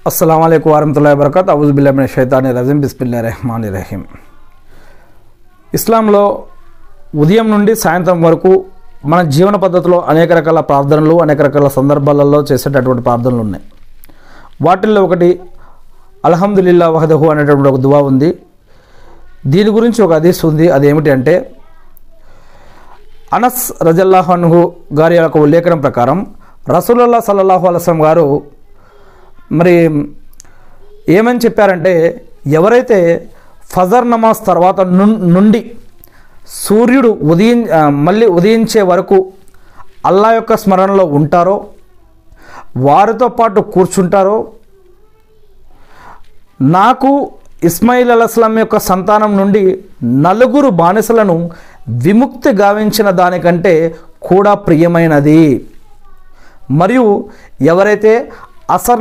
अस्सलाम वालेकुम वरहमतुल्लाहि वबरकातुहू अऊज़ु बिल्लाहि मिनश शैतानिर रजीम बिस्मिल्लाहिर रहमानिर रहीम। ఇస్లాంలో ఉదయం నుండి సాయంత్రం వరకు మన జీవన పద్ధతిలో అనేక రకాల ప్రార్థనలు అనేక రకాల సందర్భాలలో చేసేటటువంటి ప్రార్థనలు ఉన్నాయి. వాటిల్లో ఒకటి అల్హమ్దులిల్లాహ్ వహదహు అనేటటువంటి ఒక దువా ఉంది. దీని గురించి ఒక హదీస్ ఉంది. అదేమిటి అంటే అనస్ రజల్లాహు అన్హు గారి యొక్క ఉల్లేఖనం ప్రకారం రసూలుల్లాహ్ సల్లల్లాహు అలైహి వసల్లం గారు మరి ఏమని చెప్పారంటే, ఎవరైతే ఫజర్ నమాజ్ తర్వాత నుండి సూర్యుడు మళ్ళీ ఉదయించే వరకు అల్లా యొక్క స్మరణలో ఉంటారో, వారితో పాటు కూర్చుంటారో, నాకు ఇస్మాయిల్ అలైహిస్సలాం యొక్క సంతానం నుండి 4 బానిసలను విముక్తి గావించిన దానికంటే కూడా ప్రియమైనది. మరియు ఎవరైతే అసర్